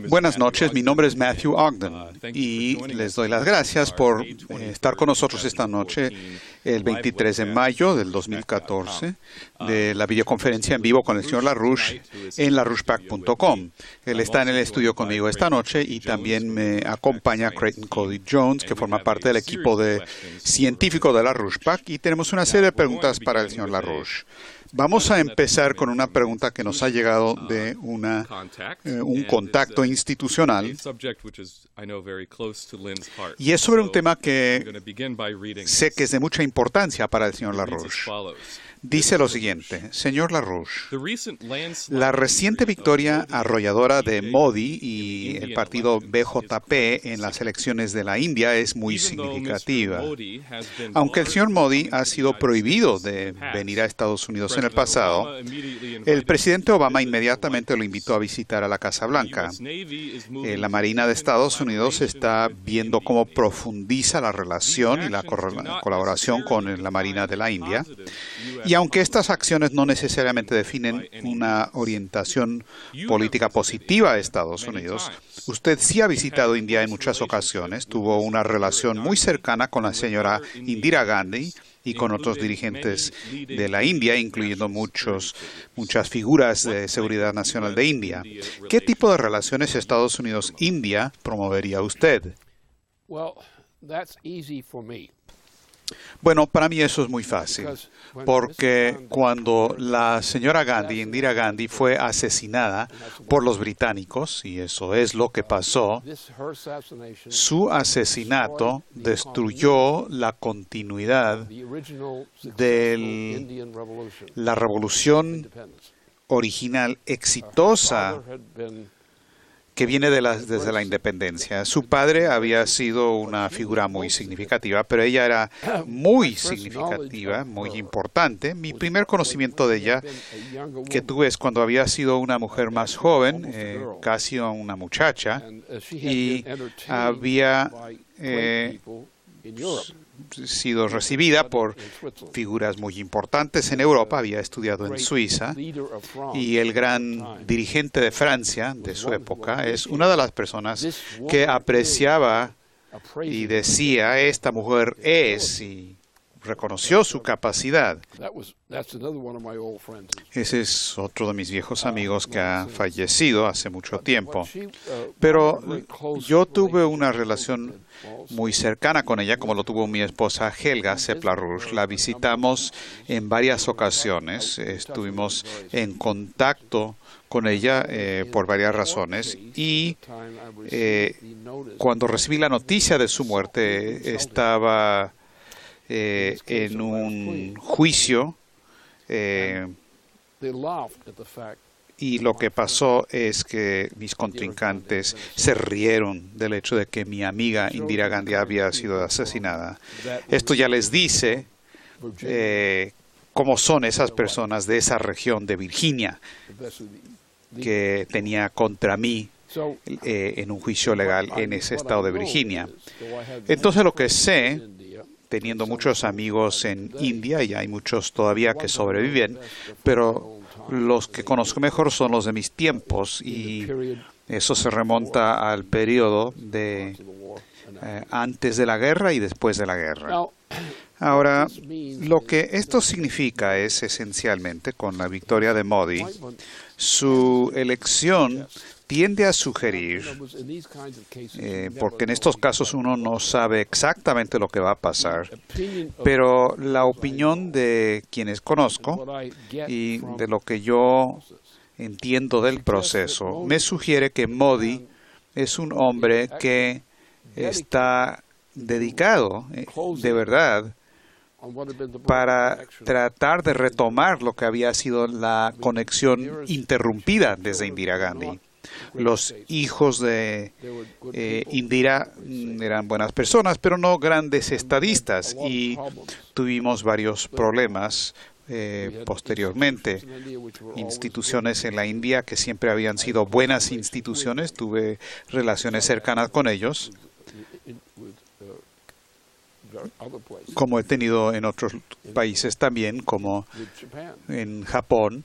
Buenas noches, mi nombre es Matthew Ogden y les doy las gracias por estar con nosotros esta noche, el 23 de mayo del 2014, de la videoconferencia en vivo con el señor LaRouche en larouchepac.com. Él está en el estudio conmigo esta noche y también me acompaña Creighton Cody Jones, que forma parte del equipo de científico de LaRouchePac, y tenemos una serie de preguntas para el señor LaRouche. Vamos a empezar con una pregunta que nos ha llegado de un contacto institucional, y es sobre un tema que sé que es de mucha importancia para el señor LaRouche. Dice lo siguiente: señor LaRouche, la reciente victoria arrolladora de Modi y el partido BJP en las elecciones de la India es muy significativa. Aunque el señor Modi ha sido prohibido de venir a Estados Unidos en el pasado, el presidente Obama inmediatamente lo invitó a visitar a la Casa Blanca. La Marina de Estados Unidos está viendo cómo profundiza la relación y la colaboración con la Marina de la India. Y aunque estas acciones no necesariamente definen una orientación política positiva a Estados Unidos, usted sí ha visitado India en muchas ocasiones, tuvo una relación muy cercana con la señora Indira Gandhi y con otros dirigentes de la India, incluyendo muchas figuras de seguridad nacional de India. ¿Qué tipo de relaciones Estados Unidos-India promovería usted? Bueno, para mí eso es muy fácil, porque cuando la señora Gandhi, Indira Gandhi, fue asesinada por los británicos, y eso es lo que pasó, su asesinato destruyó la continuidad de la revolución original exitosa que viene desde la independencia. Su padre había sido una figura muy significativa, pero ella era muy significativa, muy importante. Mi primer conocimiento de ella que tuve es cuando había sido una mujer más joven, casi una muchacha, y había sido recibida por figuras muy importantes en Europa, había estudiado en Suiza, y el gran dirigente de Francia de su época es una de las personas que apreciaba y decía: esta mujer es, y reconoció su capacidad. Ese es otro de mis viejos amigos que ha fallecido hace mucho tiempo. Pero yo tuve una relación muy cercana con ella, como lo tuvo mi esposa Helga Sepp-LaRouche. La visitamos en varias ocasiones. Estuvimos en contacto con ella por varias razones. Y cuando recibí la noticia de su muerte, estaba en un juicio, y lo que pasó es que mis contrincantes se rieron del hecho de que mi amiga Indira Gandhi había sido asesinada. Esto ya les dice cómo son esas personas de esa región de Virginia que tenía contra mí en un juicio legal en ese estado de Virginia. Entonces, lo que sé, teniendo muchos amigos en India, y hay muchos todavía que sobreviven, pero los que conozco mejor son los de mis tiempos, y eso se remonta al periodo de antes de la guerra y después de la guerra. Ahora, lo que esto significa es esencialmente, con la victoria de Modi, su elección tiende a sugerir, porque en estos casos uno no sabe exactamente lo que va a pasar, pero la opinión de quienes conozco y de lo que yo entiendo del proceso me sugiere que Modi es un hombre que está dedicado de verdad para tratar de retomar lo que había sido la conexión interrumpida desde Indira Gandhi. Los hijos de Indira eran buenas personas, pero no grandes estadistas, y tuvimos varios problemas posteriormente. Instituciones en la India que siempre habían sido buenas instituciones, tuve relaciones cercanas con ellos, como he tenido en otros países también, como en Japón.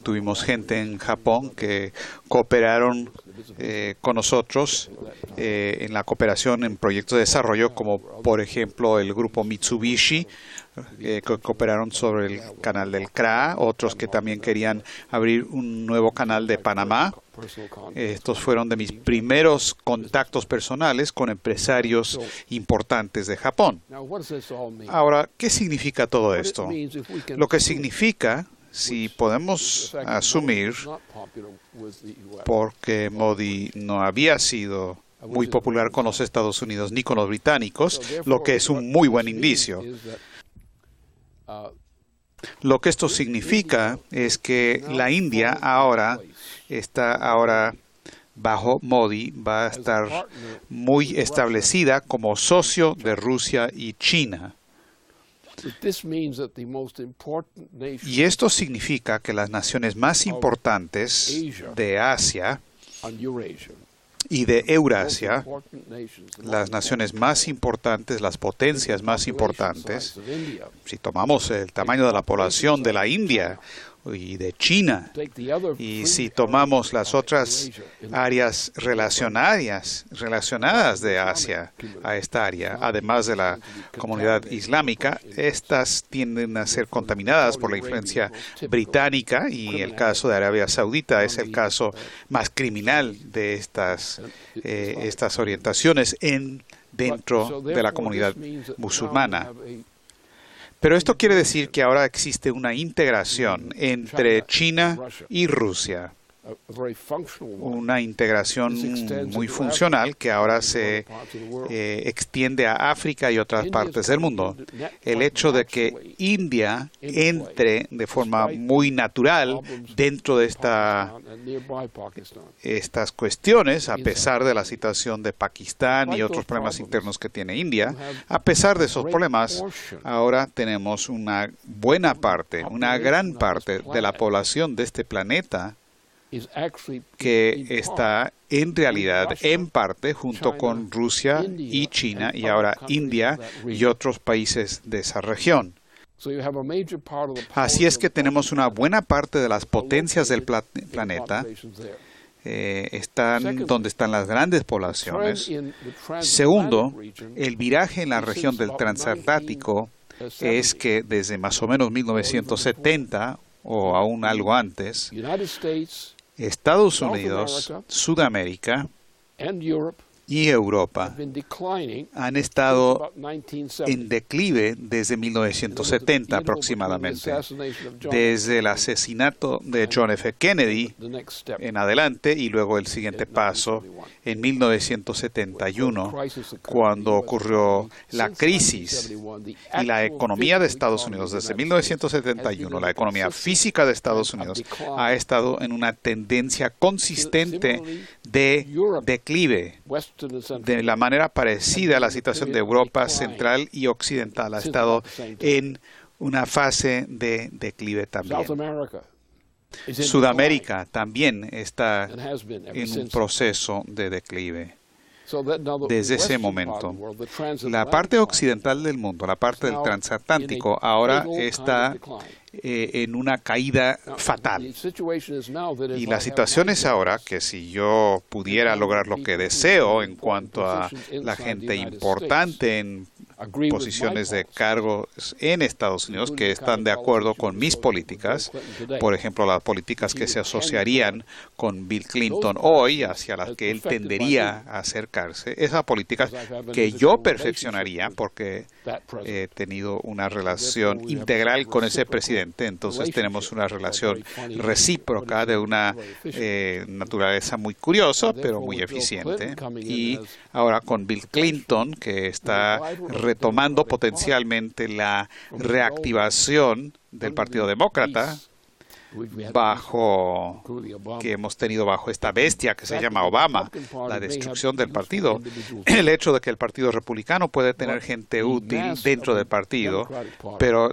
Tuvimos gente en Japón que cooperaron con nosotros en la cooperación en proyectos de desarrollo, como por ejemplo el grupo Mitsubishi, que cooperaron sobre el canal del CRA, otros que también querían abrir un nuevo canal de Panamá. Estos fueron de mis primeros contactos personales con empresarios importantes de Japón. Ahora, ¿qué significa todo esto? Lo que significa, si podemos asumir, porque Modi no había sido muy popular con los Estados Unidos ni con los británicos, lo que es un muy buen indicio. Lo que esto significa es que la India está bajo Modi, va a estar muy establecida como socio de Rusia y China. Y esto significa que las naciones más importantes de Asia y de Eurasia, las naciones más importantes, las potencias más importantes, si tomamos el tamaño de la población de la India y de China, y si tomamos las otras áreas relacionadas de Asia a esta área, además de la comunidad islámica, estas tienden a ser contaminadas por la influencia británica, y el caso de Arabia Saudita es el caso más criminal de estas orientaciones dentro de la comunidad musulmana. Pero esto quiere decir que ahora existe una integración entre China y Rusia, una integración muy funcional que ahora se extiende a África y otras partes del mundo. El hecho de que India entre de forma muy natural dentro de estas cuestiones, a pesar de la situación de Pakistán y otros problemas internos que tiene India, a pesar de esos problemas, ahora tenemos una buena parte, una gran parte de la población de este planeta que está en realidad en parte junto con Rusia y China y ahora India y otros países de esa región. Así es que tenemos una buena parte de las potencias del planeta están donde están las grandes poblaciones. Segundo, el viraje en la región del transatlántico es que desde más o menos 1970 o aún algo antes, Estados Unidos, Sudamérica y Europa han estado en declive desde 1970 aproximadamente. Desde el asesinato de John F. Kennedy en adelante y luego el siguiente paso en 1971, cuando ocurrió la crisis y la economía de Estados Unidos. Desde 1971, la economía física de Estados Unidos ha estado en una tendencia consistente de declive. De la manera parecida a la situación de Europa central y occidental, ha estado en una fase de declive también. Sudamérica también está en un proceso de declive. Desde ese momento, la parte occidental del mundo, la parte del transatlántico, ahora está en una caída fatal. Y la situación es ahora que si yo pudiera lograr lo que deseo en cuanto a la gente importante en posiciones de cargos en Estados Unidos que están de acuerdo con mis políticas, por ejemplo, las políticas que se asociarían con Bill Clinton hoy, hacia las que él tendería a acercarse, esas políticas que yo perfeccionaría porque he tenido una relación integral con ese presidente. Entonces tenemos una relación recíproca de una naturaleza muy curiosa, pero muy eficiente. Y ahora con Bill Clinton, que está retomando potencialmente la reactivación del Partido Demócrata, que hemos tenido bajo esta bestia que se llama Obama, la destrucción del partido, el hecho de que el Partido Republicano puede tener gente útil dentro del partido, pero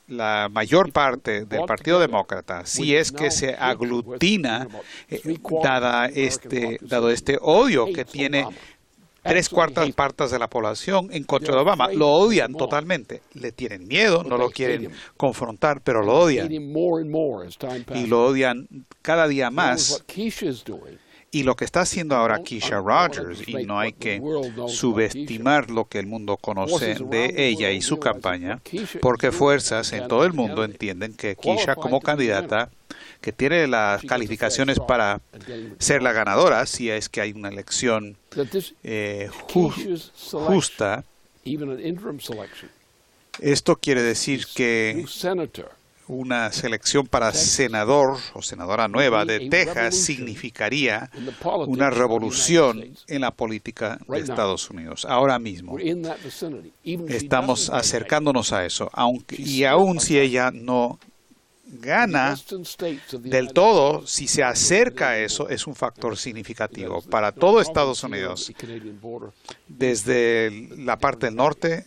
la mayor parte del Partido Demócrata, si es que se aglutina, dado este odio que tiene 3/4 partes de la población en contra de Obama. Lo odian totalmente. Le tienen miedo, no lo quieren confrontar, pero lo odian. Y lo odian cada día más. Y lo que está haciendo ahora Keisha Rogers, y no hay que subestimar lo que el mundo conoce de ella y su campaña, porque fuerzas en todo el mundo entienden que Keisha como candidata, que tiene las calificaciones para ser la ganadora, si es que hay una elección justa. Esto quiere decir que una selección para senador o senadora nueva de Texas significaría una revolución en la política de Estados Unidos. Ahora mismo estamos acercándonos a eso, y aun si ella no gana del todo, si se acerca a eso, es un factor significativo para todo Estados Unidos, desde la parte del norte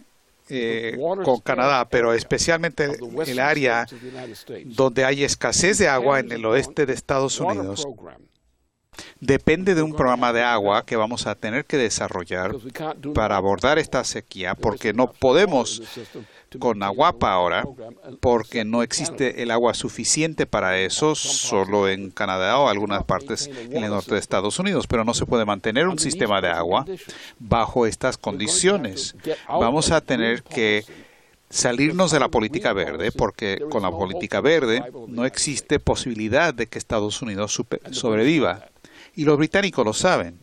con Canadá, pero especialmente el área donde hay escasez de agua en el oeste de Estados Unidos. Depende de un programa de agua que vamos a tener que desarrollar para abordar esta sequía, porque no podemos con Aguapa ahora, porque no existe el agua suficiente para eso, solo en Canadá o algunas partes en el norte de Estados Unidos, pero no se puede mantener un sistema de agua bajo estas condiciones. Vamos a tener que salirnos de la política verde, porque con la política verde no existe posibilidad de que Estados Unidos sobreviva. Y los británicos lo saben.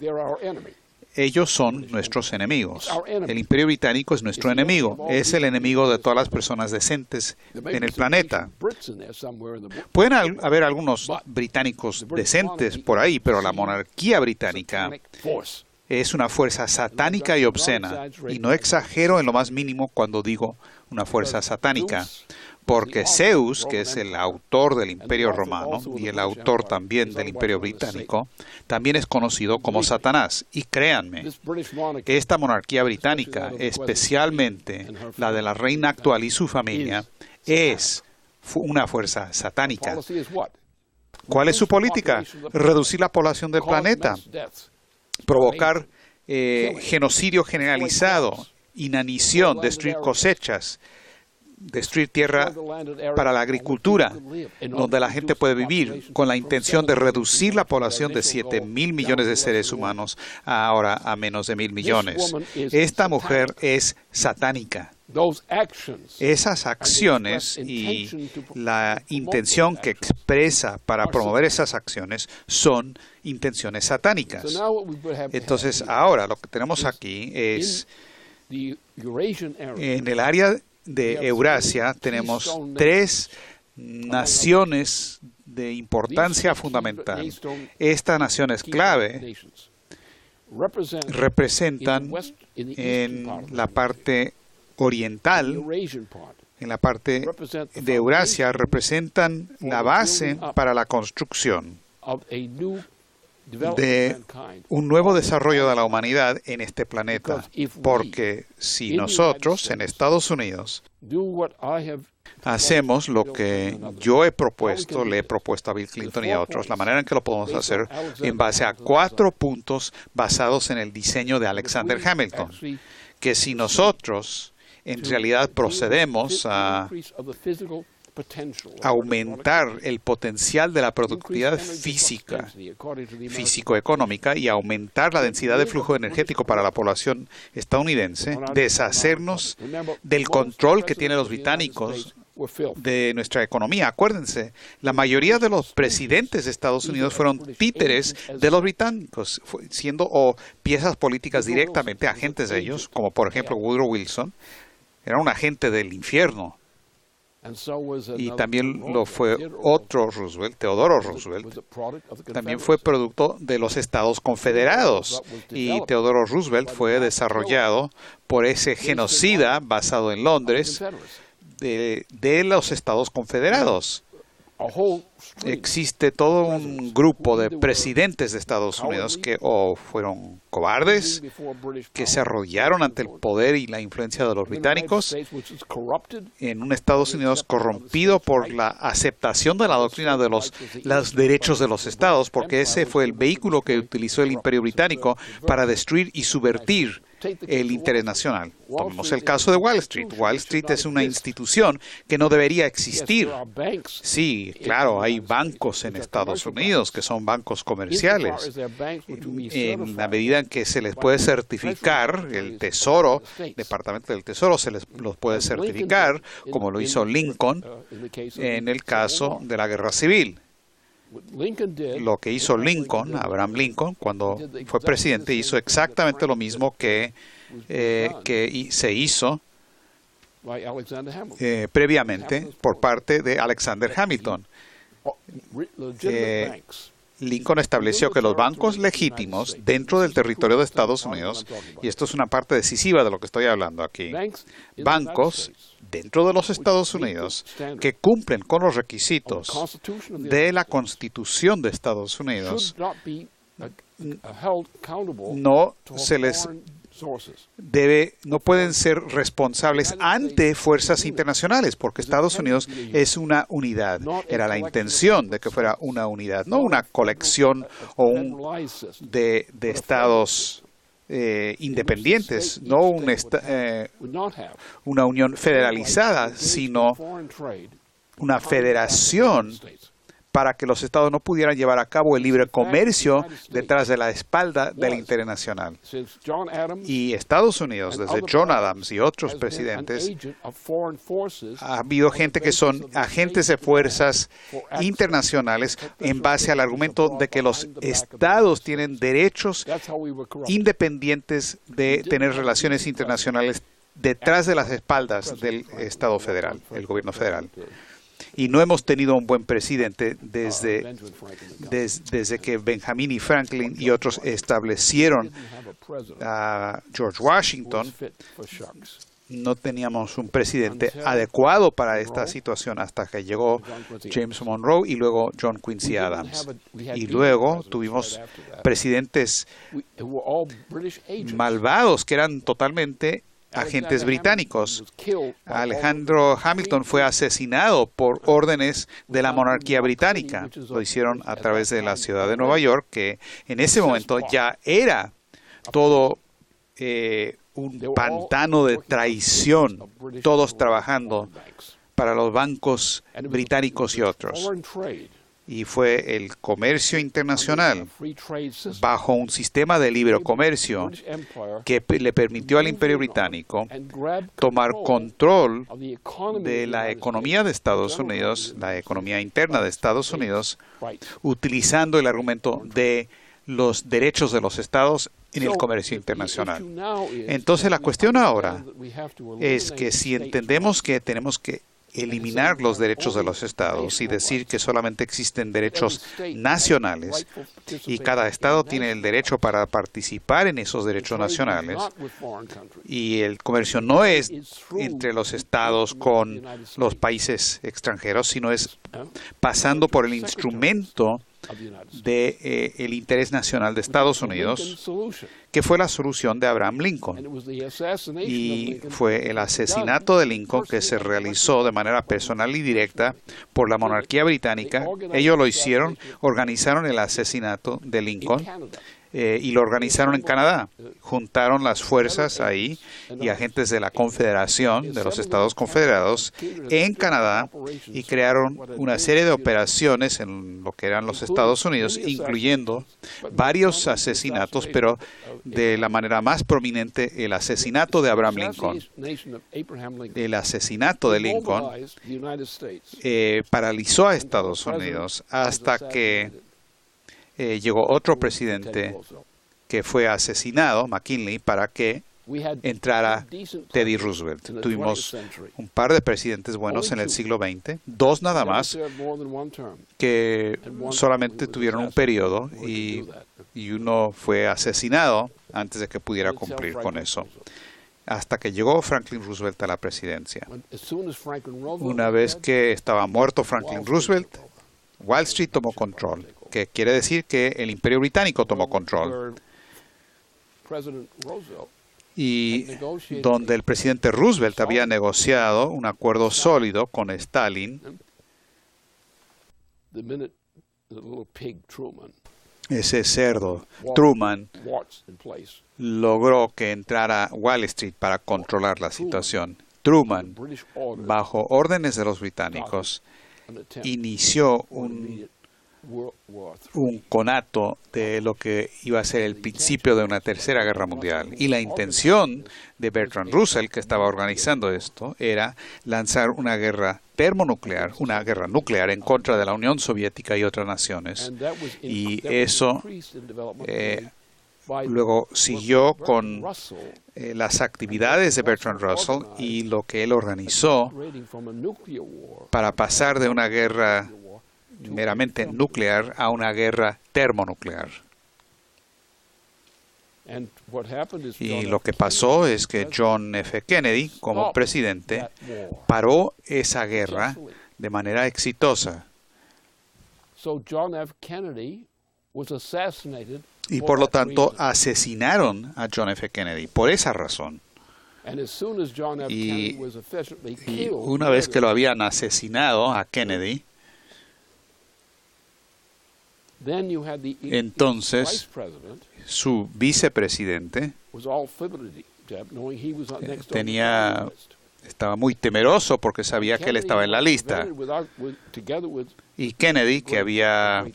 Ellos son nuestros enemigos. El Imperio Británico es nuestro enemigo. Es el enemigo de todas las personas decentes en el planeta. Pueden haber algunos británicos decentes por ahí, pero la monarquía británica es una fuerza satánica y obscena. Y no exagero en lo más mínimo cuando digo una fuerza satánica. Porque Zeus, que es el autor del Imperio Romano y el autor también del Imperio Británico, también es conocido como Satanás. Y créanme, esta monarquía británica, especialmente la de la reina actual y su familia, es una fuerza satánica. ¿Cuál es su política? Reducir la población del planeta, provocar genocidio generalizado, inanición, destruir cosechas, destruir tierra para la agricultura, donde la gente puede vivir, con la intención de reducir la población de 7.000 millones de seres humanos ahora a menos de 1.000 millones. Esta mujer es satánica. Esas acciones y la intención que expresa para promover esas acciones son intenciones satánicas. Entonces, ahora lo que tenemos aquí es, en el área de Eurasia tenemos 3 naciones de importancia fundamental. Estas naciones clave representan en la parte oriental, en la parte de Eurasia, representan la base para la construcción de un nuevo desarrollo de la humanidad en este planeta, porque si nosotros en Estados Unidos hacemos lo que yo he propuesto, le he propuesto a Bill Clinton y a otros, la manera en que lo podemos hacer en base a 4 puntos basados en el diseño de Alexander Hamilton, que si nosotros en realidad procedemos a aumentar el potencial de la productividad físico-económica y aumentar la densidad de flujo energético para la población estadounidense, deshacernos del control que tienen los británicos de nuestra economía. Acuérdense, la mayoría de los presidentes de Estados Unidos fueron títeres de los británicos, siendo piezas políticas directamente agentes de ellos, como por ejemplo Woodrow Wilson, era un agente del infierno. Y también lo fue otro Roosevelt, Teodoro Roosevelt, también fue producto de los Estados Confederados. Y Teodoro Roosevelt fue desarrollado por ese genocida basado en Londres de los Estados Confederados. existe todo un grupo de presidentes de Estados Unidos que o fueron cobardes, que se arrodillaron ante el poder y la influencia de los británicos, en un Estados Unidos corrompido por la aceptación de la doctrina de los derechos de los estados, porque ese fue el vehículo que utilizó el Imperio Británico para destruir y subvertir el interés nacional. Tomemos el caso de Wall Street. Wall Street es una institución que no debería existir. Sí, claro, hay bancos en Estados Unidos que son bancos comerciales. En la medida en que se les puede certificar, el Tesoro, el Departamento del Tesoro se los puede certificar, como lo hizo Lincoln en el caso de la Guerra Civil. Lo que hizo Lincoln, Abraham Lincoln, cuando fue presidente, hizo exactamente lo mismo que se hizo previamente por parte de Alexander Hamilton. Lincoln estableció que los bancos legítimos dentro del territorio de Estados Unidos, y esto es una parte decisiva de lo que estoy hablando aquí, bancos dentro de los Estados Unidos que cumplen con los requisitos de la Constitución de Estados Unidos no pueden ser responsables ante fuerzas internacionales, porque Estados Unidos es una unidad. Era la intención de que fuera una unidad, no una colección de estados independientes, no una unión federalizada, sino una federación para que los estados no pudieran llevar a cabo el libre comercio detrás de la espalda del interés nacional. Y Estados Unidos, desde John Adams y otros presidentes, ha habido gente que son agentes de fuerzas internacionales en base al argumento de que los estados tienen derechos independientes de tener relaciones internacionales detrás de las espaldas del Estado federal, el gobierno federal. Y no hemos tenido un buen presidente desde que Benjamin y Franklin y otros establecieron a George Washington. No teníamos un presidente adecuado para esta situación hasta que llegó James Monroe y luego John Quincy Adams. Y luego tuvimos presidentes malvados que eran totalmente agentes británicos. Alexander Hamilton fue asesinado por órdenes de la monarquía británica. Lo hicieron a través de la ciudad de Nueva York, que en ese momento ya era todo un pantano de traición, todos trabajando para los bancos británicos y otros. Y fue el comercio internacional bajo un sistema de libre comercio que le permitió al Imperio Británico tomar control de la economía de Estados Unidos, la economía interna de Estados Unidos, utilizando el argumento de los derechos de los estados en el comercio internacional. Entonces la cuestión ahora es que si entendemos que tenemos que eliminar los derechos de los estados y decir que solamente existen derechos nacionales y cada estado tiene el derecho para participar en esos derechos nacionales, y el comercio no es entre los estados con los países extranjeros, sino es pasando por el instrumento del interés nacional de Estados Unidos, que fue la solución de Abraham Lincoln. Y fue el asesinato de Lincoln que se realizó de manera personal y directa por la monarquía británica. Ellos lo hicieron, organizaron el asesinato de Lincoln y lo organizaron en Canadá. Juntaron las fuerzas ahí y agentes de la Confederación, de los Estados Confederados, en Canadá, y crearon una serie de operaciones en lo que eran los Estados Unidos, incluyendo varios asesinatos, pero de la manera más prominente el asesinato de Abraham Lincoln. El asesinato de Lincoln paralizó a Estados Unidos hasta que llegó otro presidente que fue asesinado, McKinley, para que entrara Teddy Roosevelt. Tuvimos un par de presidentes buenos en el siglo XX, dos nada más, que solamente tuvieron un periodo y uno fue asesinado antes de que pudiera cumplir con eso, hasta que llegó Franklin Roosevelt a la presidencia. Una vez que estaba muerto Franklin Roosevelt, Wall Street tomó control, que quiere decir que el Imperio Británico tomó control. Y donde el presidente Roosevelt había negociado un acuerdo sólido con Stalin, ese cerdo, Truman, logró que entrara Wall Street para controlar la situación. Truman, bajo órdenes de los británicos, inició un conato de lo que iba a ser el principio de una tercera guerra mundial. Y la intención de Bertrand Russell, que estaba organizando esto, era lanzar una guerra termonuclear, una guerra nuclear en contra de la Unión Soviética y otras naciones. Y eso luego siguió con las actividades de Bertrand Russell y lo que él organizó para pasar de una guerra meramente nuclear a una guerra termonuclear. Y lo que pasó es que John F. Kennedy, como presidente, paró esa guerra de manera exitosa. Y por lo tanto asesinaron a John F. Kennedy por esa razón. Y una vez que lo habían asesinado a Kennedy, entonces su vicepresidente estaba muy temeroso porque sabía que él estaba en la lista. Y Kennedy, que había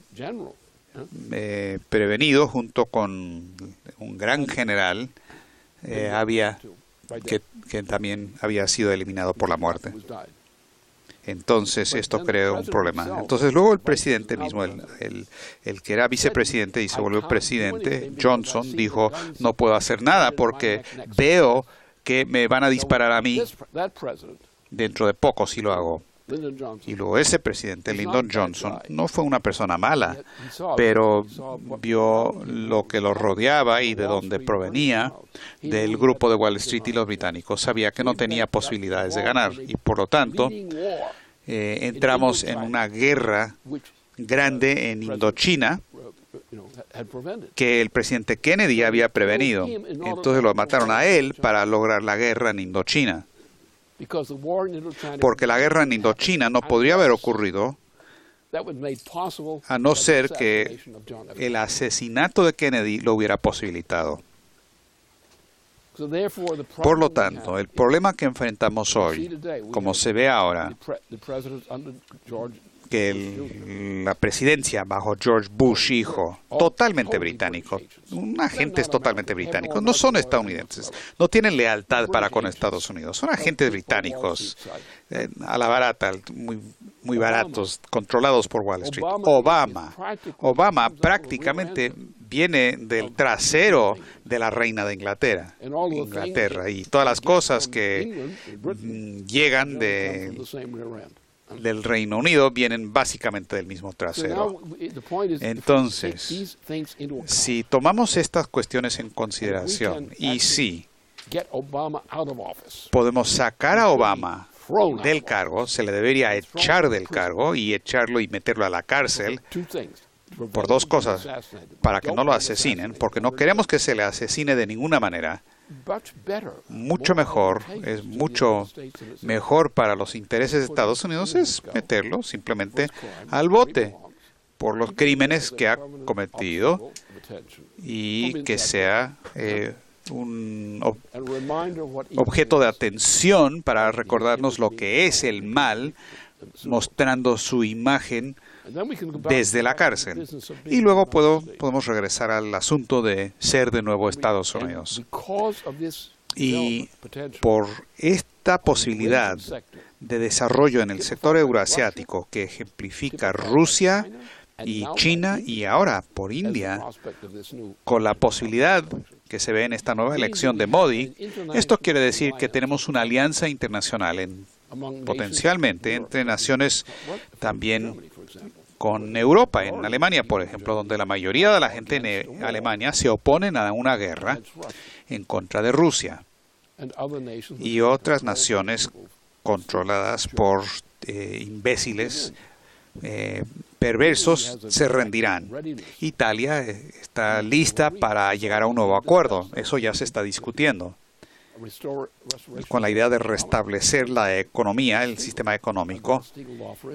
prevenido junto con un gran general, que también había sido eliminado por la muerte. Entonces esto creó un problema. Entonces luego el presidente mismo, el que era vicepresidente y se volvió presidente, Johnson, dijo, no puedo hacer nada porque veo que me van a disparar a mí dentro de poco si lo hago. Y luego ese presidente, Lyndon Johnson, no fue una persona mala, pero vio lo que lo rodeaba y de dónde provenía del grupo de Wall Street y los británicos. Sabía que no tenía posibilidades de ganar y por lo tanto entramos en una guerra grande en Indochina que el presidente Kennedy había prevenido. Entonces lo mataron a él para lograr la guerra en Indochina. Porque la guerra en Indochina no podría haber ocurrido a no ser que el asesinato de Kennedy lo hubiera posibilitado. Por lo tanto, el problema que enfrentamos hoy, como se ve ahora, que la presidencia bajo George Bush hijo, totalmente británico, agentes totalmente británicos, no son estadounidenses, no tienen lealtad para con Estados Unidos, son agentes británicos a la barata, muy baratos, controlados por Wall Street. Obama prácticamente viene del trasero de la reina de Inglaterra, y todas las cosas que llegan del Reino Unido vienen básicamente del mismo trasero. Entonces, si tomamos estas cuestiones en consideración y si podemos sacar a Obama del cargo, se le debería echar del cargo y echarlo y meterlo a la cárcel por dos cosas, para que no lo asesinen, porque no queremos que se le asesine de ninguna manera. Mucho mejor, es mucho mejor para los intereses de Estados Unidos es meterlo simplemente al bote por los crímenes que ha cometido y que sea un objeto de atención para recordarnos lo que es el mal, mostrando su imagen desde la cárcel. Y luego podemos regresar al asunto de ser de nuevo Estados Unidos. Y por esta posibilidad de desarrollo en el sector euroasiático que ejemplifica Rusia y China y ahora por India, con la posibilidad que se ve en esta nueva elección de Modi, esto quiere decir que tenemos una alianza internacional potencialmente entre naciones también con Europa, en Alemania, por ejemplo, donde la mayoría de la gente en Alemania se oponen a una guerra en contra de Rusia y otras naciones controladas por imbéciles perversos se rendirán. Italia está lista para llegar a un nuevo acuerdo. Eso ya se está discutiendo, con la idea de restablecer la economía, el sistema económico,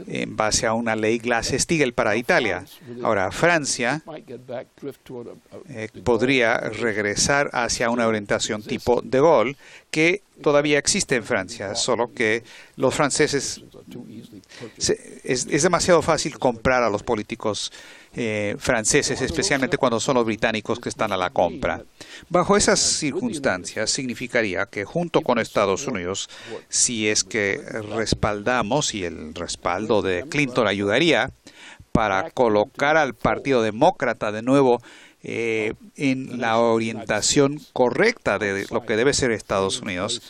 en base a una ley Glass-Steagall para Italia. Ahora, Francia podría regresar hacia una orientación tipo de Gaulle, que todavía existe en Francia, solo que los franceses es demasiado fácil comprar a los políticos franceses, especialmente cuando son los británicos que están a la compra. Bajo esas circunstancias, significaría que junto con Estados Unidos, si es que respaldamos, y el respaldo de Clinton ayudaría para colocar al Partido Demócrata de nuevo en la orientación correcta de lo que debe ser Estados Unidos,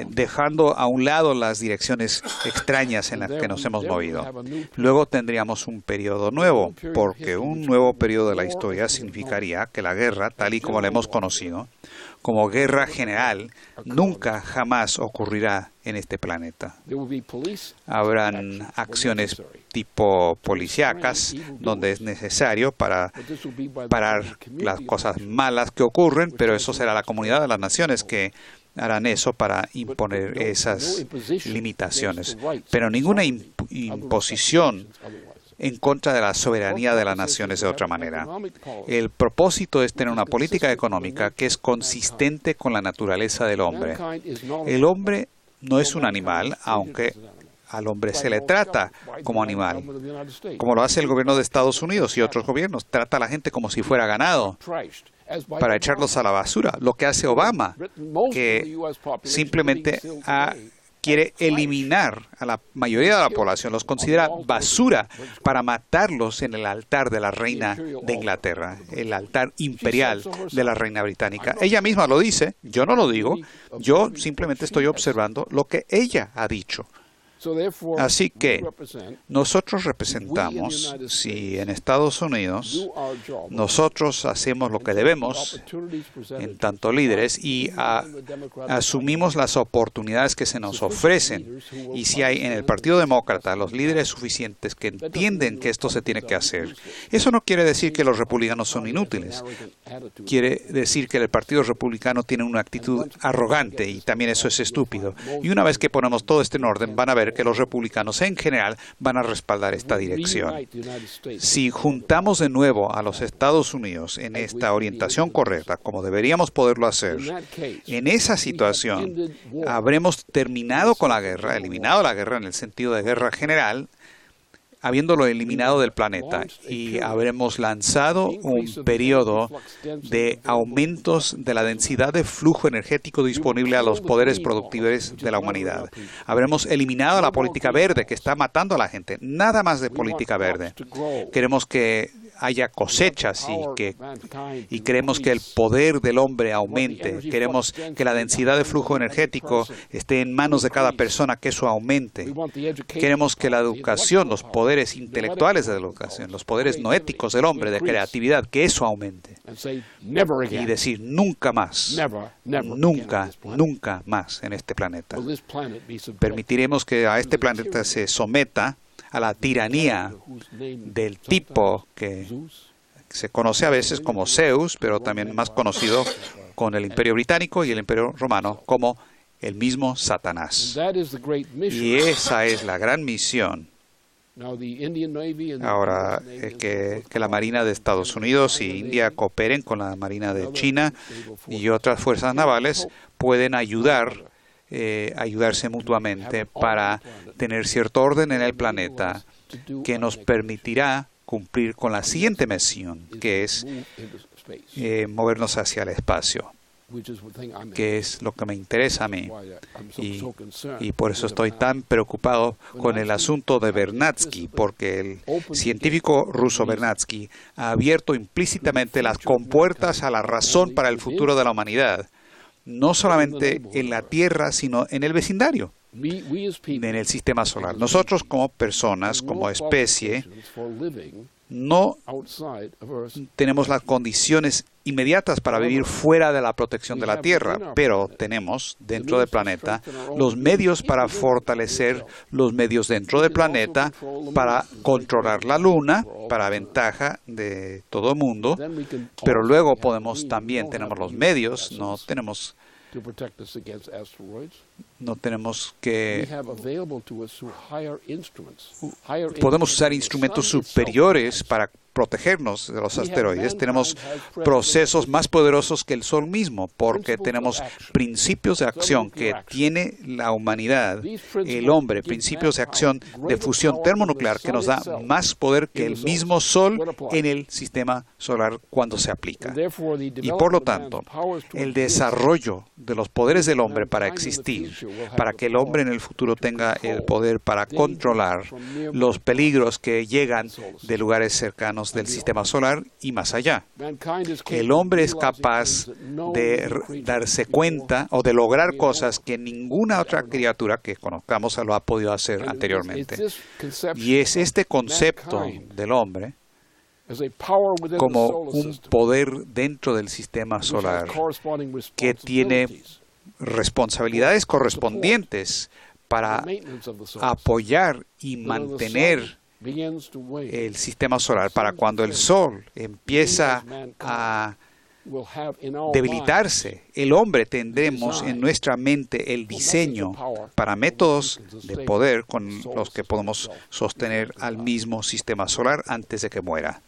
dejando a un lado las direcciones extrañas en las que nos hemos movido. Luego tendríamos un periodo nuevo, porque un nuevo periodo de la historia significaría que la guerra, tal y como la hemos conocido, como guerra general, nunca jamás ocurrirá en este planeta. Habrán acciones tipo policíacas donde es necesario para parar las cosas malas que ocurren, pero eso será la comunidad de las naciones que harán eso para imponer esas limitaciones. Pero ninguna imposición en contra de la soberanía de las naciones de otra manera. El propósito es tener una política económica que es consistente con la naturaleza del hombre. El hombre no es un animal, aunque al hombre se le trata como animal, como lo hace el gobierno de Estados Unidos y otros gobiernos. Trata a la gente como si fuera ganado para echarlos a la basura. Lo que hace Obama, que simplemente quiere eliminar a la mayoría de la población, los considera basura para matarlos en el altar de la reina de Inglaterra, el altar imperial de la reina británica. Ella misma lo dice, yo no lo digo, yo simplemente estoy observando lo que ella ha dicho. Así que nosotros representamos, si en Estados Unidos nosotros hacemos lo que debemos en tanto líderes y asumimos las oportunidades que se nos ofrecen, y si hay en el Partido Demócrata los líderes suficientes que entienden que esto se tiene que hacer, eso no quiere decir que los republicanos son inútiles. Quiere decir que el Partido Republicano tiene una actitud arrogante, y también eso es estúpido. Y una vez que ponemos todo esto en orden, van a ver que los republicanos en general van a respaldar esta dirección. Si juntamos de nuevo a los Estados Unidos en esta orientación correcta, como deberíamos poderlo hacer, en esa situación habremos terminado con la guerra, eliminado la guerra en el sentido de guerra general, habiéndolo eliminado del planeta, y habremos lanzado un periodo de aumentos de la densidad de flujo energético disponible a los poderes productivos de la humanidad. Habremos eliminado la política verde que está matando a la gente. Nada más de política verde. Queremos que haya cosechas y queremos que el poder del hombre aumente. Queremos que la densidad de flujo energético esté en manos de cada persona, que eso aumente. Queremos que la educación, los poderes intelectuales de la educación, los poderes no éticos del hombre, de creatividad, que eso aumente. Y decir nunca más, nunca, nunca más en este planeta. Permitiremos que a este planeta se someta a la tiranía del tipo que se conoce a veces como Zeus, pero también más conocido con el Imperio Británico y el Imperio Romano como el mismo Satanás. Y esa es la gran misión. Ahora, que la Marina de Estados Unidos y India cooperen con la Marina de China y otras fuerzas navales pueden ayudarse mutuamente para tener cierto orden en el planeta que nos permitirá cumplir con la siguiente misión, que es movernos hacia el espacio, que es lo que me interesa a mí. Y por eso estoy tan preocupado con el asunto de Vernadsky, porque el científico ruso Vernadsky ha abierto implícitamente las compuertas a la razón para el futuro de la humanidad, no solamente en la Tierra, sino en el vecindario, en el sistema solar. Nosotros como personas, como especie, no tenemos las condiciones inmediatas para vivir fuera de la protección de la Tierra, pero tenemos dentro del planeta los medios para fortalecer los medios dentro del planeta, para controlar la Luna, para ventaja de todo el mundo, pero luego tenemos los medios, podemos usar instrumentos superiores para protegernos de los asteroides. Tenemos procesos más poderosos que el Sol mismo, porque tenemos principios de acción que tiene la humanidad, el hombre, principios de acción de fusión termonuclear que nos da más poder que el mismo Sol en el sistema solar cuando se aplica. Y por lo tanto, el desarrollo de los poderes del hombre para existir, para que el hombre en el futuro tenga el poder para controlar los peligros que llegan de lugares cercanos del sistema solar y más allá. El hombre es capaz de darse cuenta o de lograr cosas que ninguna otra criatura que conozcamos lo ha podido hacer anteriormente. Y es este concepto del hombre como un poder dentro del sistema solar que tiene responsabilidades correspondientes para apoyar y mantener el sistema solar, para cuando el Sol empieza a debilitarse, el hombre tendremos en nuestra mente el diseño para métodos de poder con los que podemos sostener al mismo sistema solar antes de que muera.